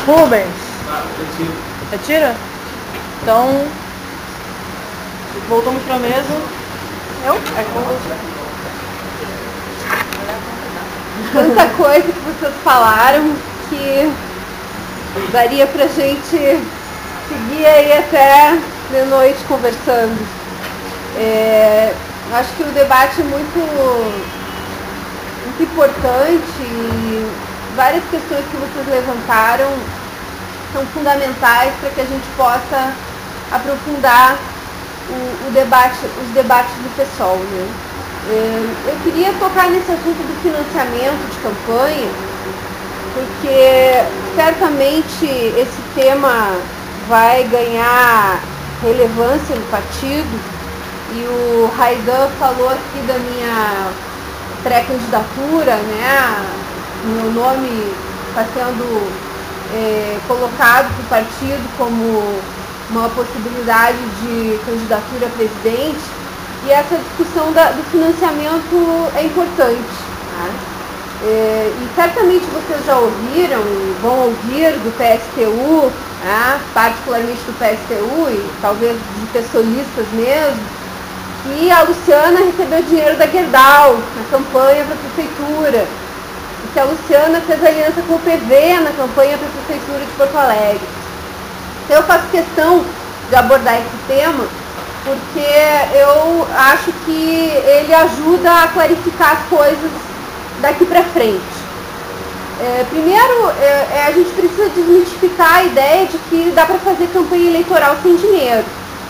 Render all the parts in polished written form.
Rubens. Retira? Então, voltamos para a mesa. Eu? É com você. Tanta coisa que vocês falaram que daria pra gente seguir aí até de noite conversando. Acho que o debate é muito importante e várias questões que vocês levantaram são fundamentais para que a gente possa aprofundar os debates do PSOL, né? Eu queria tocar nesse assunto do financiamento de campanha, porque certamente esse tema vai ganhar relevância no partido, e o Raidan falou aqui da minha pré-candidatura, né? Meu nome está sendo colocado para o partido como uma possibilidade de candidatura a presidente, e essa discussão do financiamento é importante, né? E certamente vocês já ouviram e vão ouvir do PSTU, né? Particularmente do PSTU e talvez de pessoalistas mesmo, que a Luciana recebeu dinheiro da Gerdau na campanha para a prefeitura, e que a Luciana fez aliança com o PV na campanha para a prefeitura de Porto Alegre. Então eu faço questão de abordar esse tema porque eu acho que ele ajuda a clarificar as coisas daqui para frente. Primeiro, a gente precisa desmistificar a ideia de que dá para fazer campanha eleitoral sem dinheiro,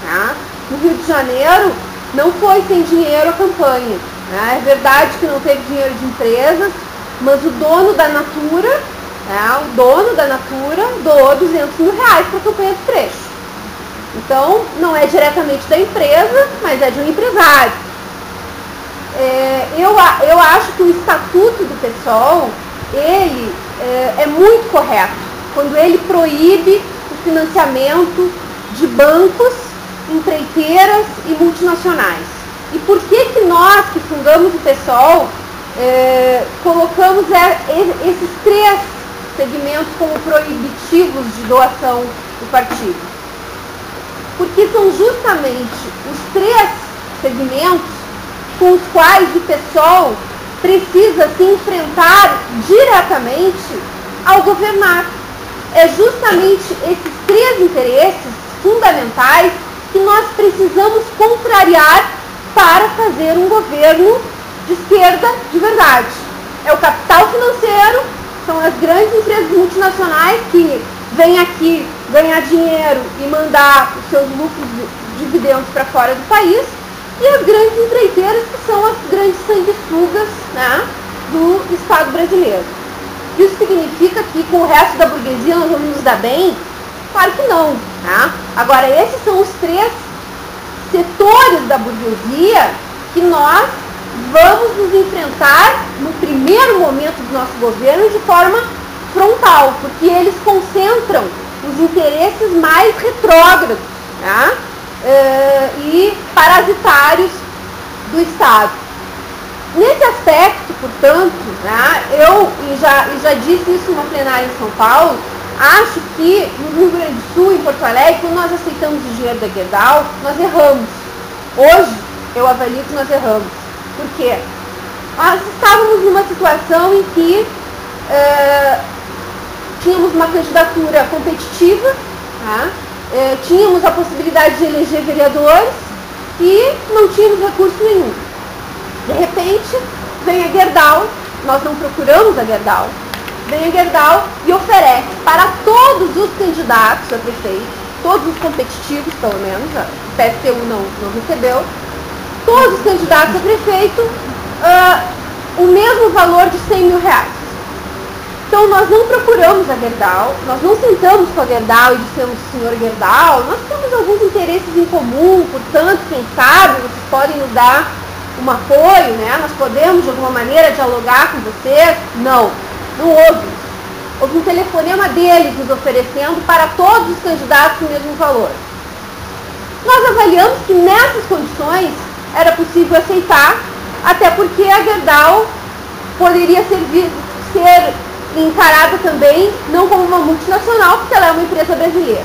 tá? No Rio de Janeiro não foi sem dinheiro a campanha, né? É verdade que não teve dinheiro de empresas, mas o dono da Natura, doou 200 mil reais para a campanha do Freixo. Então, não é diretamente da empresa, mas é de um empresário. Eu acho que o estatuto do PSOL, ele é muito correto, quando ele proíbe o financiamento de bancos, empreiteiras e multinacionais. E por que nós, que fundamos o PSOL, colocamos esses três segmentos como proibitivos de doação do partido? Porque são justamente os três segmentos com os quais o PSOL precisa se enfrentar diretamente ao governar. É justamente esses três interesses fundamentais que nós precisamos contrariar para fazer um governo de esquerda de verdade. É o capital financeiro, são as grandes empresas multinacionais que vêm aqui ganhar dinheiro e mandar os seus lucros, dividendos para fora do país, e as grandes empreiteiras, que são as grandes sanguessugas, né, do Estado brasileiro. Isso significa que com o resto da burguesia nós vamos nos dar bem? Claro que não, né? Agora, esses são os três setores da burguesia que nós vamos nos enfrentar no primeiro momento do nosso governo de forma frontal, porque eles concentram os interesses mais retrógrados, né? E parasitários do Estado. Nesse aspecto, portanto, né, eu já disse isso numa plenária em São Paulo, acho que no Rio Grande do Sul, em Porto Alegre, quando nós aceitamos o dinheiro da Gerdau, nós erramos. Hoje, eu avalio que nós erramos. Por quê? Nós estávamos numa situação em que tínhamos uma candidatura competitiva, tá? Tínhamos a possibilidade de eleger vereadores e não tínhamos recurso nenhum. De repente, vem a Gerdau, nós não procuramos a Gerdau, vem a Gerdau e oferece para todos os candidatos a prefeito, todos os competitivos pelo menos, o PSTU não recebeu, todos os candidatos a prefeito, o mesmo valor de 100 mil reais. Então nós não procuramos a Gerdau, nós não sentamos com a Gerdau e dissemos, senhor Gerdau, nós temos alguns interesses em comum, portanto, quem sabe, vocês podem nos dar um apoio, né? Nós podemos de alguma maneira dialogar com vocês? Não houve. Houve um telefonema deles nos oferecendo para todos os candidatos o mesmo valor. Nós avaliamos que nessas condições era possível aceitar, até porque a Gerdau poderia ser encarada também não como uma multinacional, porque ela é uma empresa brasileira.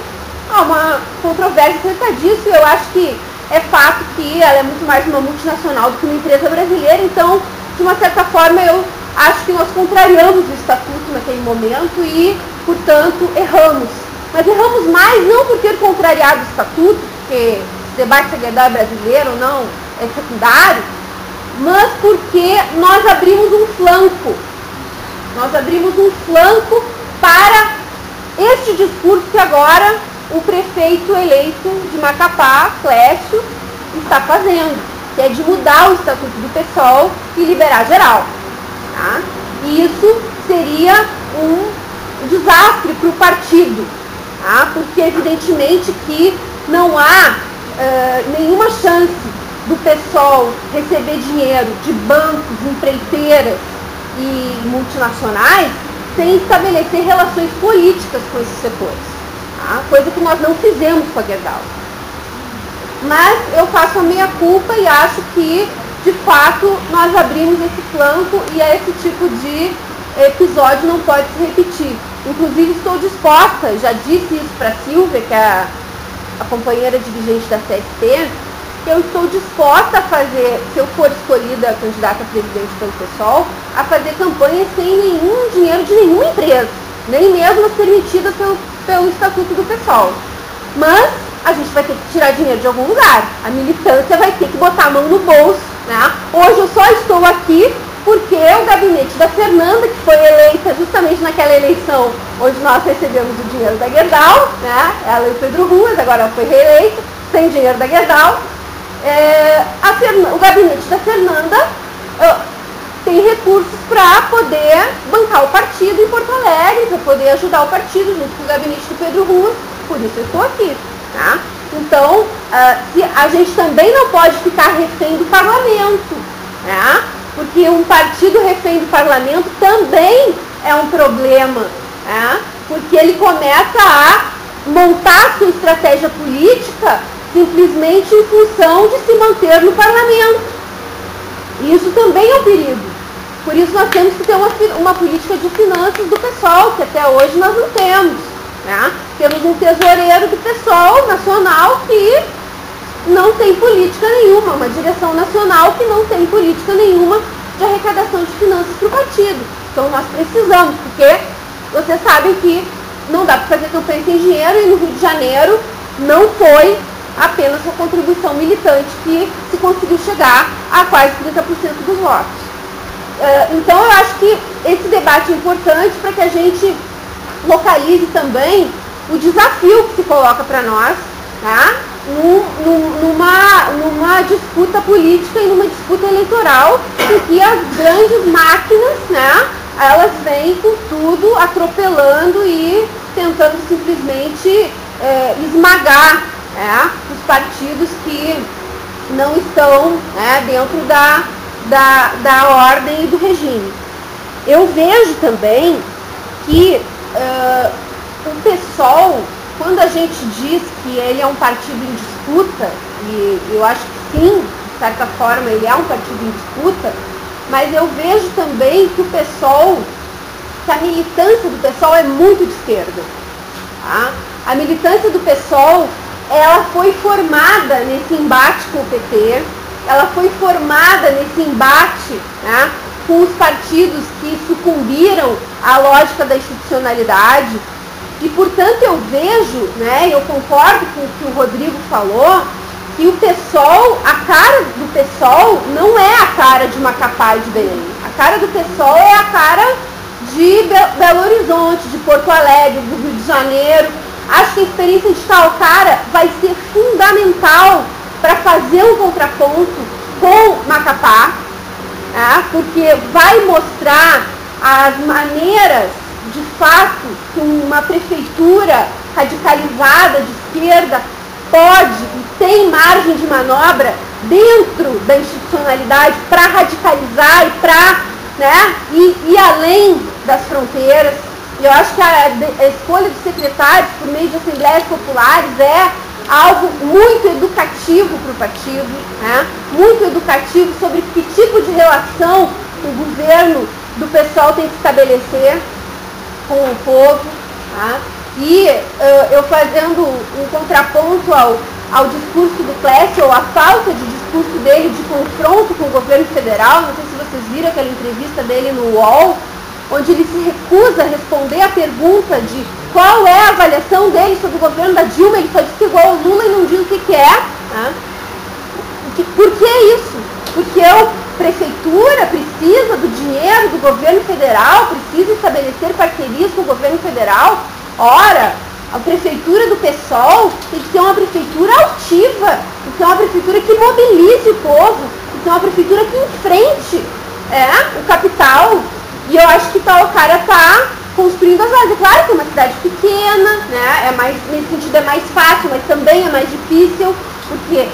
Há uma controvérsia acerca disso, e eu acho que é fato que ela é muito mais uma multinacional do que uma empresa brasileira, então, de uma certa forma, eu acho que nós contrariamos o estatuto naquele momento e, portanto, erramos. Mas erramos mais não por ter contrariado o estatuto, porque esse debate se a Gerdau é brasileiro ou não é secundário, mas porque nós abrimos um flanco. Nós abrimos um flanco para este discurso que agora o prefeito eleito de Macapá, Clécio, está fazendo, que é de mudar o estatuto do PSOL e liberar geral. Tá? E isso seria um desastre para o partido, tá? Porque evidentemente que não há nenhuma chance do PSOL receber dinheiro de bancos, empreiteiras e multinacionais sem estabelecer relações políticas com esses setores, tá? Coisa que nós não fizemos com a Gerdau. Mas eu faço a minha culpa e acho que, de fato, nós abrimos esse flanco e esse tipo de episódio não pode se repetir. Inclusive, estou disposta, já disse isso para a Silvia, que é a companheira dirigente da CSP, que eu estou disposta a fazer, se eu for escolhida candidata a presidente pelo PSOL, a fazer campanha sem nenhum dinheiro de nenhuma empresa, nem mesmo as permitidas pelo estatuto do PSOL. Mas a gente vai ter que tirar dinheiro de algum lugar. A militância vai ter que botar a mão no bolso, né? Hoje eu só estou aqui porque o gabinete da Fernanda, que foi eleita justamente naquela eleição onde nós recebemos o dinheiro da Gerdau, né? Ela e o Pedro Ruas, agora ela foi reeleita, sem dinheiro da Gerdau. O gabinete da Fernanda tem recursos para poder bancar o partido em Porto Alegre, para poder ajudar o partido junto com o gabinete do Pedro Ruas, por isso eu estou aqui. Tá? Então, a gente também não pode ficar refém do parlamento, né? Porque um partido refém do parlamento também é um problema, né? Porque ele começa a montar sua estratégia política simplesmente em função de se manter no parlamento. E isso também é um perigo. Por isso nós temos que ter uma política de finanças do PSOL, que até hoje nós não temos. Né? Temos um tesoureiro do PSOL nacional que não tem política nenhuma, uma direção nacional que não tem política nenhuma de arrecadação de finanças para o partido. Então nós precisamos, porque vocês sabem que não dá para fazer campanha sem dinheiro, e no Rio de Janeiro não foi apenas a contribuição militante que se conseguiu chegar a quase 30% dos votos. Então eu acho que esse debate é importante para que a gente localize também o desafio que se coloca para nós, tá? numa disputa política e numa disputa eleitoral, em que as grandes máquinas, né, elas vêm com tudo atropelando e tentando simplesmente esmagar os partidos que não estão dentro da ordem e do regime. Eu vejo também que o PSOL, quando a gente diz que ele é um partido em disputa, e eu acho que sim, de certa forma ele é um partido em disputa, mas eu vejo também que o PSOL, que a militância do PSOL é muito de esquerda. Tá? A militância do PSOL, ela foi formada nesse embate com o PT, ela foi formada nesse embate, né, com os partidos que sucumbiram à lógica da institucionalidade. E, portanto, eu vejo, eu concordo com o que o Rodrigo falou, que o PSOL, a cara do PSOL não é a cara de Macapá e de Belém. A cara do PSOL é a cara de Belo Horizonte, de Porto Alegre, do Rio de Janeiro. Acho que a experiência de tal cara vai ser fundamental para fazer um contraponto com Macapá, porque vai mostrar as maneiras, de fato, que uma prefeitura radicalizada de esquerda pode e tem margem de manobra dentro da institucionalidade para radicalizar e para ir além das fronteiras. Eu acho que a escolha dos secretários por meio de assembleias populares é algo muito educativo para o partido, muito educativo sobre que tipo de relação o governo do PSOL tem que estabelecer. com o povo, tá? E eu fazendo um contraponto ao discurso do Clécio, ou a falta de discurso dele de confronto com o governo federal. Não sei se vocês viram aquela entrevista dele no UOL, onde ele se recusa a responder a pergunta de qual é a avaliação dele sobre o governo da Dilma. Ele só diz que é igual ao Lula e não diz o que é. Tá? Por que isso? Porque a prefeitura precisa do dinheiro do governo federal, precisa estabelecer parcerias com o governo federal. Ora, a prefeitura do PSOL tem que ser uma prefeitura altiva, tem que ser uma prefeitura que mobilize o povo, tem que ser uma prefeitura que enfrente o capital. E eu acho que o cara está construindo as bases. É claro que é uma cidade pequena, né? Nesse sentido é mais fácil, mas também é mais difícil, porque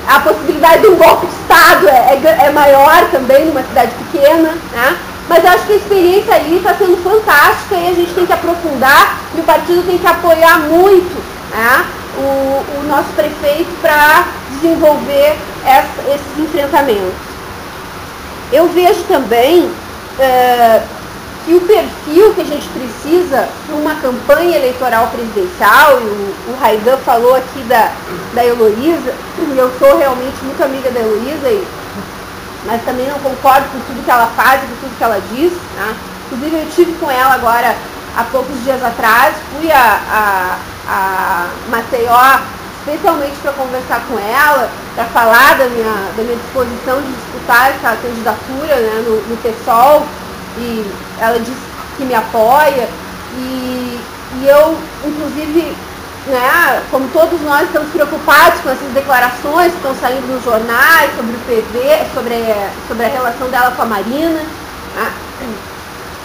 a possibilidade de um golpe de Estado é maior também numa cidade pequena, né? Mas eu acho que a experiência ali está sendo fantástica e a gente tem que aprofundar, e o partido tem que apoiar muito, né, o nosso prefeito para desenvolver esses enfrentamentos. Eu vejo também que o perfil que a gente precisa para uma campanha eleitoral presidencial, e o Raidan falou aqui da Heloísa, e eu sou realmente muito amiga da Heloísa, mas também não concordo com tudo que ela faz e com tudo que ela diz. Né? Inclusive eu estive com ela agora há poucos dias atrás, fui a Maceió especialmente para conversar com ela, para falar da minha disposição de disputar essa candidatura, né, no PSOL, e ela disse que me apoia, e eu, inclusive, né, como todos nós estamos preocupados com essas declarações que estão saindo nos jornais sobre o PV, sobre a relação dela com a Marina, né,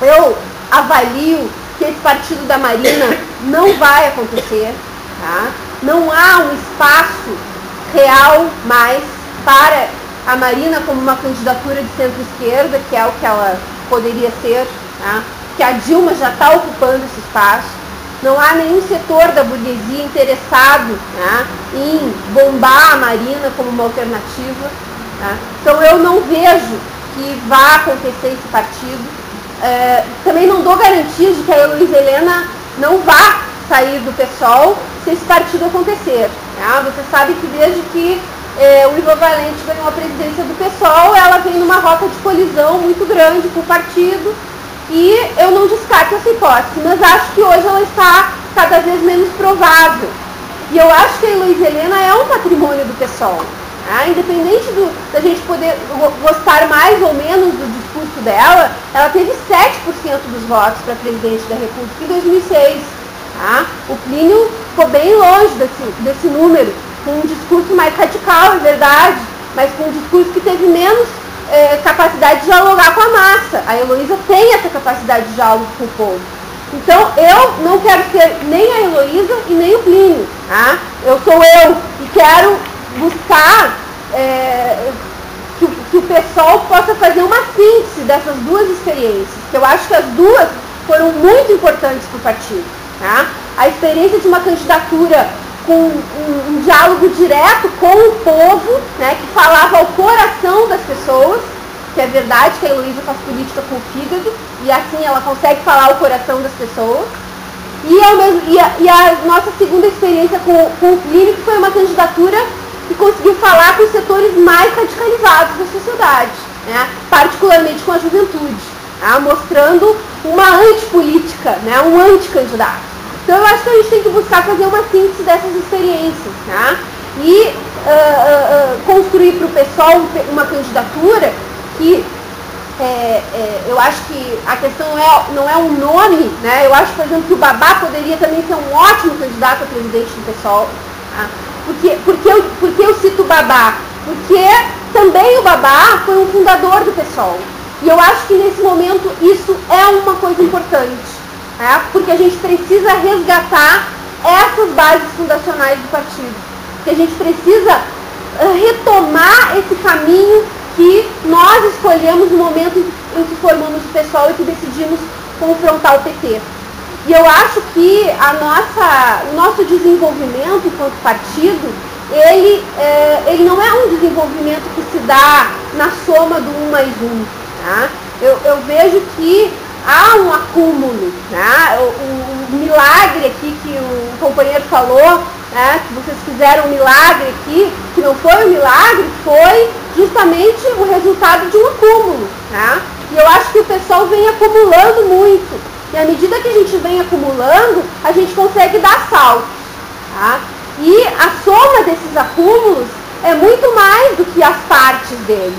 eu avalio que esse partido da Marina não vai acontecer, tá? Não há um espaço real mais para a Marina como uma candidatura de centro-esquerda, que é o que ela poderia ser, tá? Que a Dilma já está ocupando esse espaço. Não há nenhum setor da burguesia interessado, né, em bombar a Marina como uma alternativa. Tá? Então eu não vejo que vá acontecer esse partido. Também não dou garantias de que a Heloísa Helena não vá sair do PSOL se esse partido acontecer. Tá? Você sabe que desde que o Ivan Valente ganhou a presidência do PSOL, ela vem numa rota de colisão muito grande com o partido, e eu não descarto essa hipótese, mas acho que hoje ela está cada vez menos provável. E eu acho que a Heloísa Helena é um patrimônio do PSOL. Tá? Independente da gente poder gostar mais ou menos do discurso dela, ela teve 7% dos votos para presidente da República em 2006. Tá? O Plínio ficou bem longe desse número, com um discurso mais radical, é verdade, mas com um discurso que teve menos capacidade de dialogar com a massa. A Heloísa tem essa capacidade de diálogo com o povo. Então, eu não quero ser nem a Heloísa e nem o Plínio. Tá? Eu sou eu e quero buscar que o PSOL possa fazer uma síntese dessas duas experiências, que eu acho que as duas foram muito importantes para o partido. Tá? A experiência de uma candidatura com um diálogo direto com o povo, né, que falava ao coração das pessoas, que é verdade que a Heloísa faz política com o fígado, e assim ela consegue falar ao coração das pessoas. E a nossa segunda experiência com o Plínio, que foi uma candidatura que conseguiu falar com os setores mais radicalizados da sociedade, né, particularmente com a juventude, tá, mostrando uma antipolítica, né, um anticandidato. Então eu acho que a gente tem que buscar fazer uma síntese dessas experiências, tá? E construir para o PSOL uma candidatura que eu acho que a questão não é um nome, né? Eu acho, por exemplo, que o Babá poderia também ser um ótimo candidato a presidente do PSOL. Tá? Por que eu cito o Babá? Porque também o Babá foi um fundador do PSOL. E eu acho que nesse momento isso é uma coisa importante. Porque a gente precisa resgatar essas bases fundacionais do partido. Que a gente precisa retomar esse caminho que nós escolhemos no momento em que formamos o PSOL e que decidimos confrontar o PT. E eu acho que o nosso desenvolvimento enquanto partido, ele não é um desenvolvimento que se dá na soma do 1 mais 1. Tá? Eu vejo que há um acúmulo, né? O milagre aqui que o companheiro falou, né? Que vocês fizeram um milagre aqui, que não foi um milagre, foi justamente o resultado de um acúmulo, né? E eu acho que o pessoal vem acumulando muito. E à medida que a gente vem acumulando, a gente consegue dar saltos, tá? E a soma desses acúmulos é muito mais do que as partes dele.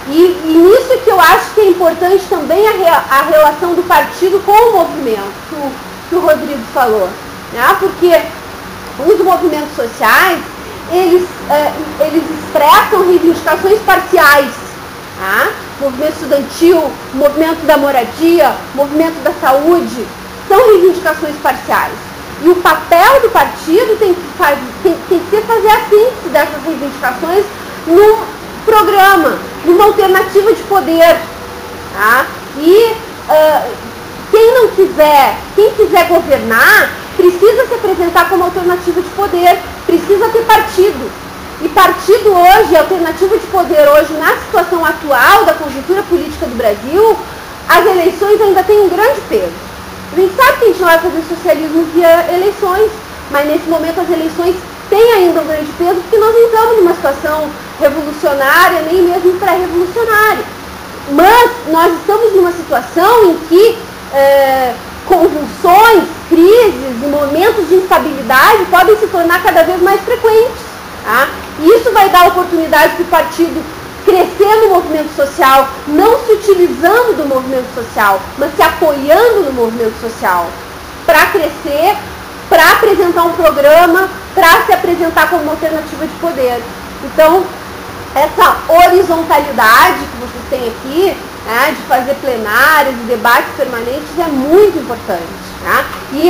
E nisso que eu acho que é importante também a relação do partido com o movimento, que o Rodrigo falou, né? Porque os movimentos sociais, eles expressam reivindicações parciais, tá? Movimento estudantil, movimento da moradia, movimento da saúde, são reivindicações parciais. E o papel do partido tem que ser fazer a síntese dessas reivindicações num programa, numa alternativa de poder. Tá? E quem quiser governar, precisa se apresentar como alternativa de poder, precisa ter partido. E partido hoje, alternativa de poder hoje, na situação atual da conjuntura política do Brasil, as eleições ainda têm um grande peso. A gente sabe que a gente não vai fazer socialismo via eleições, mas nesse momento as eleições têm ainda um grande peso, porque nós não estamos numa situação revolucionária, nem mesmo pré-revolucionária. Mas nós estamos numa situação em que convulsões, crises e momentos de instabilidade podem se tornar cada vez mais frequentes. Tá? E isso vai dar oportunidade para o partido crescer no movimento social, não se utilizando do movimento social, mas se apoiando no movimento social, para crescer, para apresentar um programa, para se apresentar como uma alternativa de poder. Então, essa horizontalidade que vocês têm aqui, né, de fazer plenárias e debates permanentes, é muito importante. Tá? E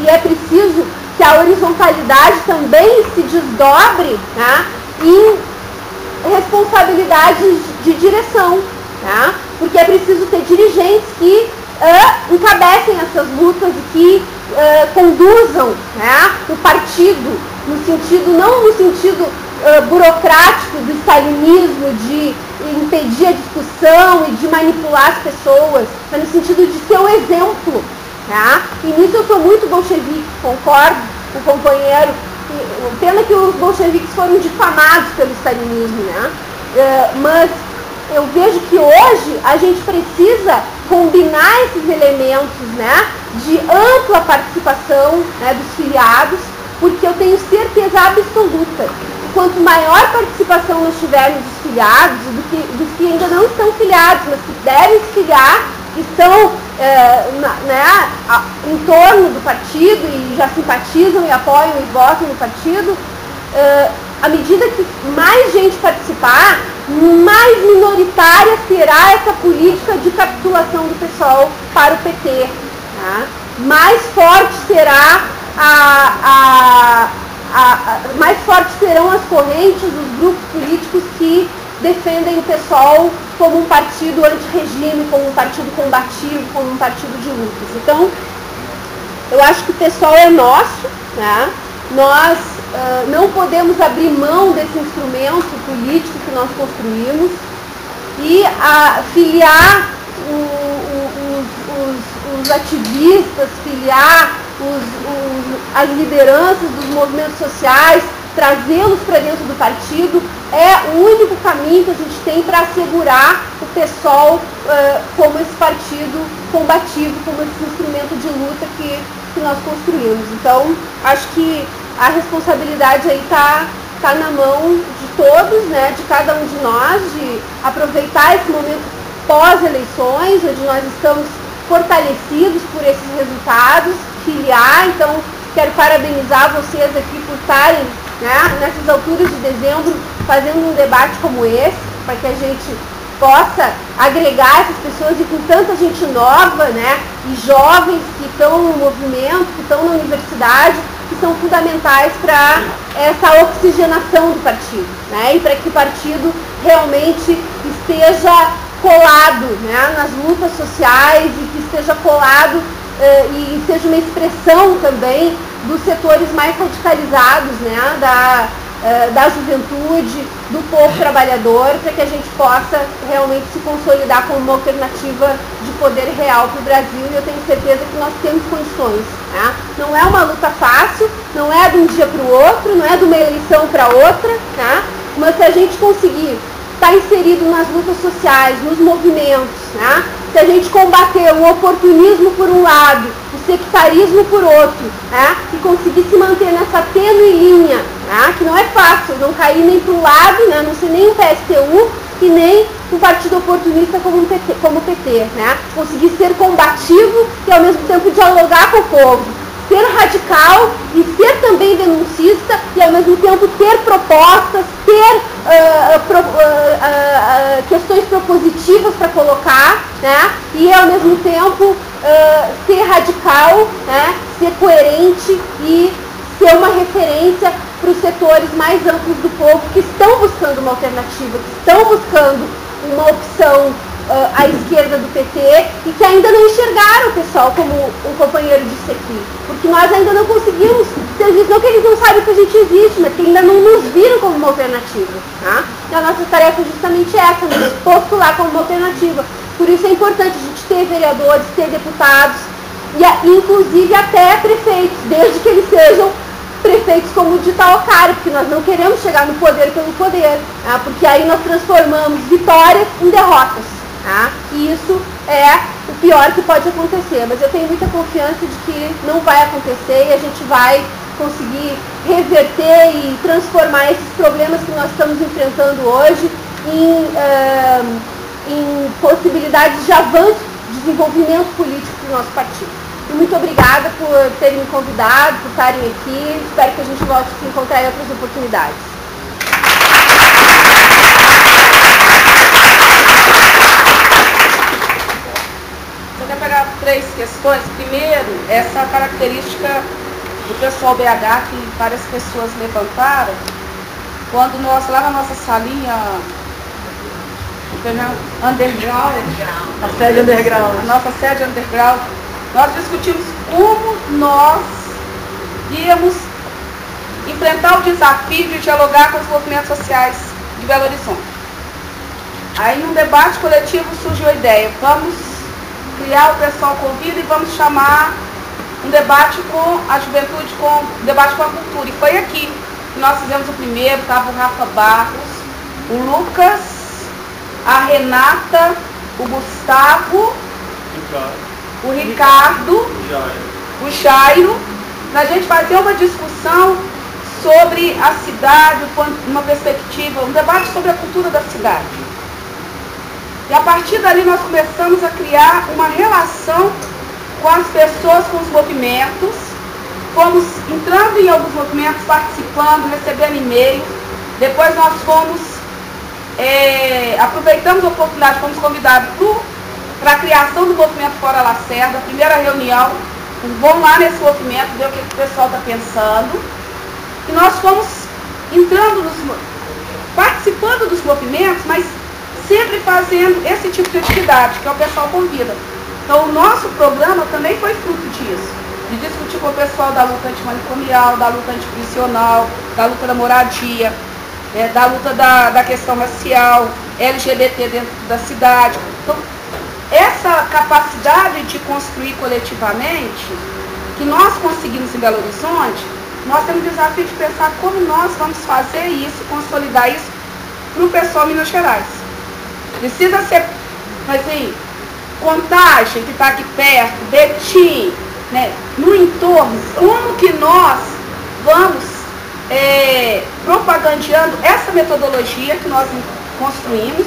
é preciso que a horizontalidade também se desdobre, tá, em responsabilidades de direção, tá? Porque é preciso ter dirigentes que encabecem essas lutas e que conduzam, né, o partido não no sentido burocrático do stalinismo, de impedir a discussão e de manipular as pessoas, mas no sentido de ser o exemplo. Tá? E nisso eu sou muito bolchevique, concordo com o companheiro. Pena que os bolcheviques foram difamados pelo stalinismo, né? Mas eu vejo que hoje a gente precisa combinar esses elementos, né, de ampla participação, né, dos filiados, porque eu tenho certeza absoluta que quanto maior participação nós tivermos dos filiados, dos que ainda não estão filiados, mas que devem se filiar, que estão em torno do partido e já simpatizam e apoiam e votam no partido, à medida que mais gente participar, mais minoritária será essa política de capitulação do PSOL para o PT. Tá? Mais forte será mais fortes serão as correntes dos grupos políticos que defendem o PSOL como um partido anti-regime, como um partido combativo, como um partido de lutas. Então, eu acho que o PSOL é nosso, né? Nós não podemos abrir mão desse instrumento político que nós construímos e filiar os ativistas, filiar as lideranças dos movimentos sociais, trazê-los para dentro do partido, é o único caminho que a gente tem para assegurar o PSOL como esse partido combativo, como esse instrumento de luta que nós construímos. Então, acho que a responsabilidade aí está na mão de todos, né, de cada um de nós, de aproveitar esse momento pós-eleições, onde nós estamos fortalecidos por esses resultados, filiar. Então, quero parabenizar vocês aqui por estarem, né, nessas alturas de dezembro, fazendo um debate como esse, para que a gente possa agregar essas pessoas, e com tanta gente nova, né, e jovens que estão no movimento, que estão na universidade, que são fundamentais para essa oxigenação do partido, né, e para que o partido realmente esteja colado, né, nas lutas sociais, e que esteja colado e seja uma expressão também dos setores mais radicalizados, né, da juventude, do povo trabalhador, para que a gente possa realmente se consolidar como uma alternativa de poder real para o Brasil, e eu tenho certeza que nós temos condições. Né? Não é uma luta fácil, não é de um dia para o outro, não é de uma eleição para outra, né? Mas se a gente conseguir estar inserido nas lutas sociais, nos movimentos, né? Se a gente combater o oportunismo por um lado, o sectarismo por outro, né? E conseguir se manter nessa tênue linha, né? Que não é fácil, não cair nem para um lado, né? Não ser nem um PSTU e nem um partido oportunista como o PT, né? Conseguir ser combativo e ao mesmo tempo dialogar com o povo, ser radical e ser também denuncista e ao mesmo tempo ter propostas, ter questões propositivas para colocar, né? E ao mesmo tempo ser radical, né? Ser coerente e ser uma referência para os setores mais amplos do povo que estão buscando uma alternativa, que estão buscando uma opção à esquerda do PT e que ainda não enxergaram o pessoal como um companheiro disse aqui, porque nós ainda não conseguimos, não que eles não sabem que a gente existe, mas que ainda não nos viram como uma alternativa. Tá? E a nossa tarefa é justamente essa, nos postular como uma alternativa. Por isso é importante a gente ter vereadores, ter deputados, e inclusive até prefeitos, desde que eles sejam prefeitos como o de Itauacari, porque nós não queremos chegar no poder pelo poder, tá? Porque aí nós transformamos vitórias em derrotas. Tá? E isso é o pior que pode acontecer, mas eu tenho muita confiança de que não vai acontecer e a gente vai conseguir reverter e transformar esses problemas que nós estamos enfrentando hoje em possibilidades de avanço, de desenvolvimento político do nosso partido. E muito obrigada por terem me convidado, por estarem aqui. Espero que a gente volte a se encontrar em outras oportunidades. Eu quero pegar 3 questões. Primeiro, essa característica do pessoal BH que várias pessoas levantaram. Quando nós, lá na nossa salinha underground, a sede underground, a nossa sede underground, nós discutimos como nós íamos enfrentar o desafio de dialogar com os movimentos sociais de Belo Horizonte. Aí, num debate coletivo, surgiu a ideia, vamos criar o pessoal convida e vamos chamar um debate com a juventude, um debate com a cultura. E foi aqui que nós fizemos o primeiro, estava o Rafa Barros, o Lucas, a Renata, o Gustavo, o Ricardo, o Jairo, para a gente fazer uma discussão sobre a cidade, uma perspectiva, um debate sobre a cultura da cidade. E a partir dali nós começamos a criar uma relação com as pessoas, com os movimentos, fomos entrando em alguns movimentos, participando, recebendo e-mails, depois nós fomos, aproveitamos a oportunidade, fomos convidados para a criação do movimento Fora Lacerda, a primeira reunião, vamos lá nesse movimento, ver o que o pessoal está pensando, e nós fomos entrando, participando dos movimentos, mas sempre fazendo esse tipo de atividade, que é o pessoal convida. Então o nosso programa também foi fruto disso, de discutir com o pessoal da luta antimanicomial, da luta antiprisional, da luta da moradia, da luta da questão racial, LGBT dentro da cidade. Então, essa capacidade de construir coletivamente, que nós conseguimos em Belo Horizonte, nós temos o desafio de pensar como nós vamos fazer isso, consolidar isso para o pessoal de Minas Gerais. Precisa ser, assim, Contagem, que está aqui perto, Betim, né, no entorno, como que nós vamos propagandeando essa metodologia que nós construímos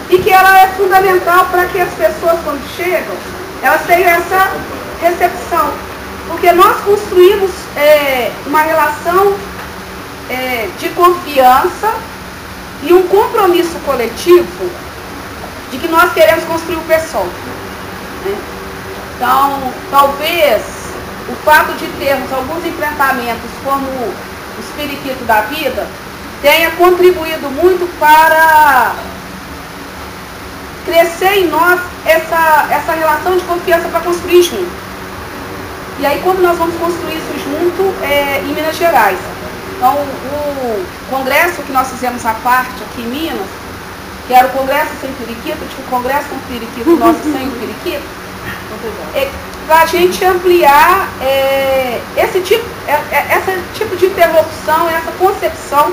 e que ela é fundamental para que as pessoas, quando chegam, elas tenham essa recepção. Porque nós construímos uma relação de confiança e um compromisso coletivo de que nós queremos construir o pessoal. Né? Então, talvez o fato de termos alguns enfrentamentos como o espiriquito da vida tenha contribuído muito para crescer em nós essa relação de confiança para construir junto. E aí, como nós vamos construir isso junto em Minas Gerais? Então, o congresso que nós fizemos à parte aqui em Minas, que era o congresso sem periquito, tipo o congresso com periquito nosso sem o periquito, para a gente ampliar esse tipo de interlocução, essa concepção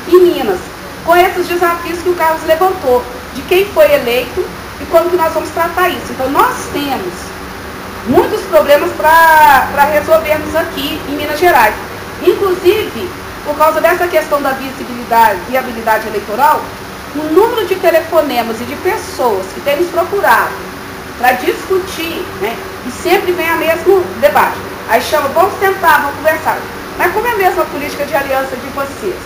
em Minas, com esses desafios que o Carlos levantou, de quem foi eleito e como que nós vamos tratar isso. Então, nós temos muitos problemas para resolvermos aqui em Minas Gerais. Inclusive, por causa dessa questão da viabilidade eleitoral, o número de telefonemas e de pessoas que têm nos procurado para discutir, né, e sempre vem a mesmo debate. Aí chama, vamos sentar, vamos conversar. Mas como é a mesma política de aliança de vocês?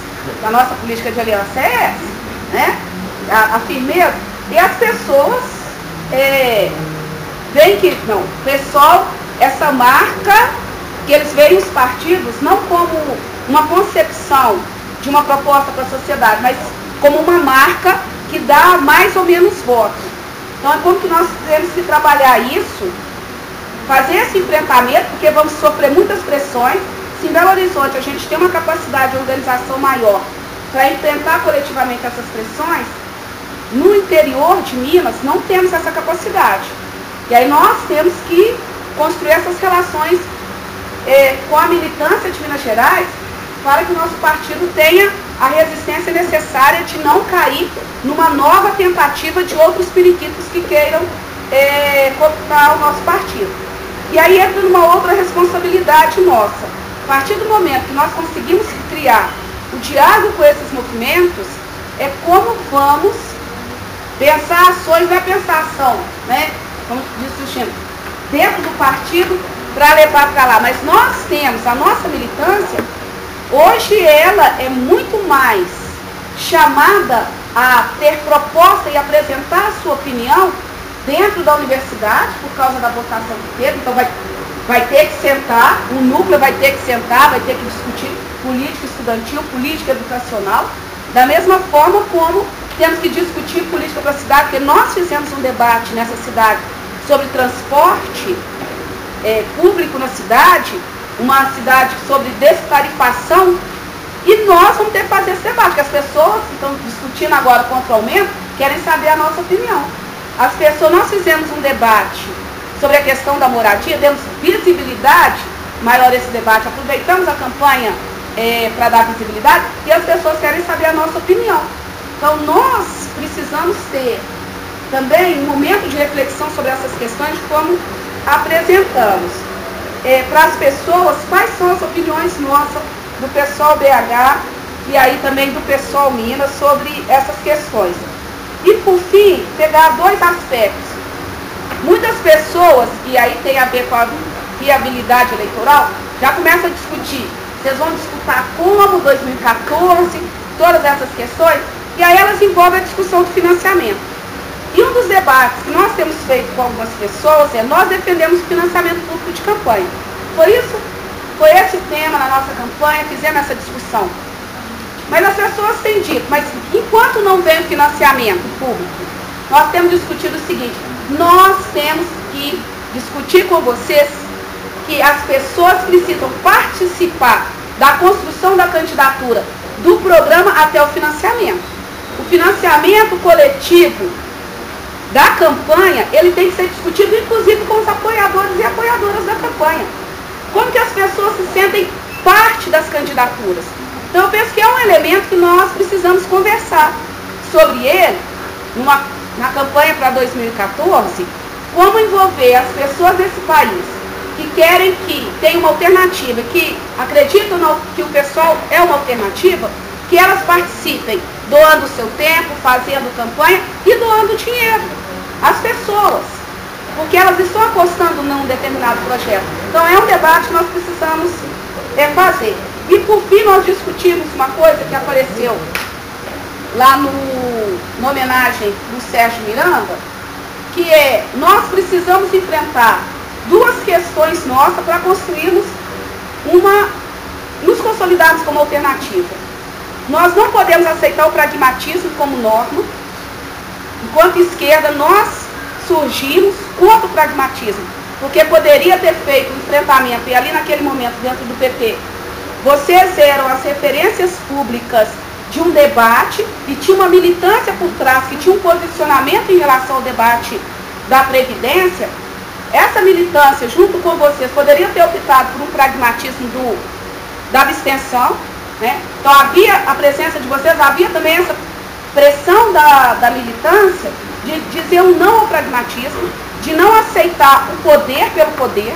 A nossa política de aliança é essa, né? A firmeza. E as pessoas veem que, não, o pessoal, essa marca, que eles veem os partidos não como uma concepção de uma proposta para a sociedade, mas como uma marca que dá mais ou menos votos. Então é como que nós temos que trabalhar isso, fazer esse enfrentamento, porque vamos sofrer muitas pressões. Se em Belo Horizonte a gente tem uma capacidade de organização maior para enfrentar coletivamente essas pressões, no interior de Minas não temos essa capacidade. E aí nós temos que construir essas relações com a militância de Minas Gerais, para que o nosso partido tenha a resistência necessária de não cair numa nova tentativa de outros periquitos que queiram cooptar o nosso partido. E aí entra numa outra responsabilidade nossa. A partir do momento que nós conseguimos criar o diálogo com esses movimentos, é como vamos pensar ações, não é pensar ação, né? Como disse o Chico, dentro do partido para levar para lá. Mas nós temos a nossa militância. Hoje ela é muito mais chamada a ter proposta e apresentar a sua opinião dentro da universidade, por causa da votação que teve. Então vai ter que sentar, o núcleo vai ter que sentar, vai ter que discutir política estudantil, política educacional, da mesma forma como temos que discutir política para a cidade, porque nós fizemos um debate nessa cidade sobre transporte público na cidade, uma cidade sobre destarifação, e nós vamos ter que fazer esse debate, porque as pessoas que estão discutindo agora contra o aumento querem saber a nossa opinião. As pessoas, nós fizemos um debate sobre a questão da moradia, demos visibilidade maior a esse debate, aproveitamos a campanha para dar visibilidade, e as pessoas querem saber a nossa opinião. Então nós precisamos ter também um momento de reflexão sobre essas questões, como apresentamos para as pessoas quais são as opiniões nossas do pessoal BH e aí também do pessoal Minas sobre essas questões. E por fim, pegar dois aspectos. Muitas pessoas, e aí tem a ver com a viabilidade eleitoral, já começam a discutir. Vocês vão disputar como 2014, todas essas questões, e aí elas envolvem a discussão do financiamento. E um dos debates que nós temos feito com algumas pessoas nós defendemos o financiamento público de campanha. Foi esse o tema na nossa campanha, fizemos essa discussão. Mas as pessoas têm dito, mas enquanto não vem o financiamento público, nós temos discutido o seguinte, nós temos que discutir com vocês que as pessoas precisam participar da construção da candidatura do programa até o financiamento. O financiamento coletivo da campanha, ele tem que ser discutido inclusive com os apoiadores e apoiadoras da campanha. Como que as pessoas se sentem parte das candidaturas? Então eu penso que é um elemento que nós precisamos conversar sobre ele na campanha para 2014, como envolver as pessoas desse país que querem que tenha uma alternativa, que acreditam que o pessoal é uma alternativa, que elas participem doando o seu tempo, fazendo campanha e doando dinheiro. As pessoas, porque elas estão apostando num determinado projeto. Então é um debate que nós precisamos fazer. E por fim nós discutimos uma coisa que apareceu lá na homenagem do Sérgio Miranda, que nós precisamos enfrentar duas questões nossas para construirmos nos consolidarmos como alternativa. Nós não podemos aceitar o pragmatismo como norma. Enquanto esquerda, nós surgimos contra o pragmatismo, porque poderia ter feito um enfrentamento, e ali naquele momento, dentro do PP, vocês eram as referências públicas de um debate e tinha uma militância por trás, que tinha um posicionamento em relação ao debate da Previdência, essa militância, junto com vocês, poderia ter optado por um pragmatismo da abstenção, né? Então havia a presença de vocês, havia também essa pressão da militância de dizer um não ao pragmatismo, de não aceitar o poder pelo poder.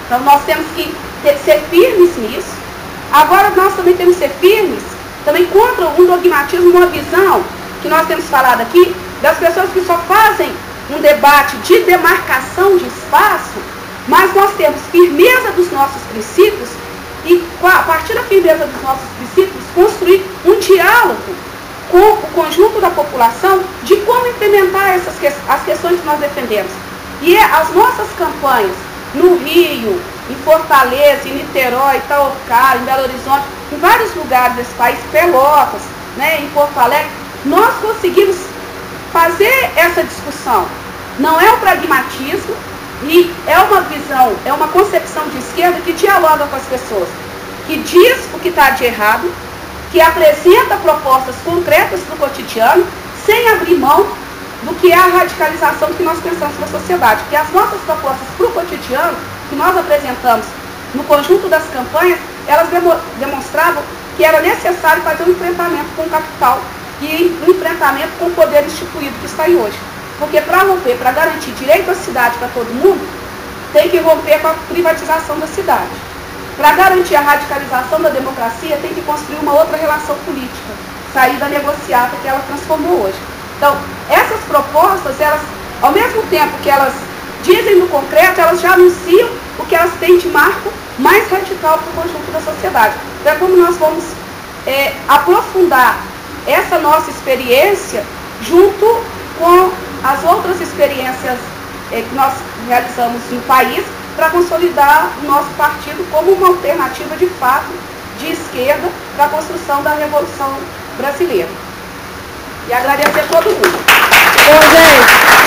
Então nós temos que ser firmes nisso. Agora nós também temos que ser firmes também contra um dogmatismo, uma visão que nós temos falado aqui, das pessoas que só fazem um debate de demarcação de espaço, mas nós temos firmeza dos nossos princípios e, a partir da firmeza dos nossos princípios, construir um diálogo com o conjunto da população de como implementar as questões que nós defendemos. E as nossas campanhas no Rio, em Fortaleza, em Niterói, Itaocá, em Belo Horizonte, em vários lugares desse país, Pelotas, né, em Porto Alegre, nós conseguimos fazer essa discussão. Não é o pragmatismo e é uma visão, é uma concepção de esquerda que dialoga com as pessoas, que diz o que está de errado, que apresenta propostas concretas para o cotidiano, sem abrir mão do que é a radicalização que nós pensamos na sociedade. Porque as nossas propostas para o cotidiano, que nós apresentamos no conjunto das campanhas, elas demonstravam que era necessário fazer um enfrentamento com o capital e um enfrentamento com o poder instituído que está aí hoje. Porque para romper, para garantir direito à cidade para todo mundo, tem que romper com a privatização da cidade. Para garantir a radicalização da democracia, tem que construir uma outra relação política, sair da negociata que ela transformou hoje. Então, essas propostas, elas, ao mesmo tempo que elas dizem no concreto, elas já anunciam o que elas têm de marco mais radical para o conjunto da sociedade. Então, é como nós vamos aprofundar essa nossa experiência junto com as outras experiências que nós realizamos no país para consolidar o nosso partido como uma alternativa de fato de esquerda para a construção da Revolução Brasileira. E agradecer a todo mundo. Bom, gente.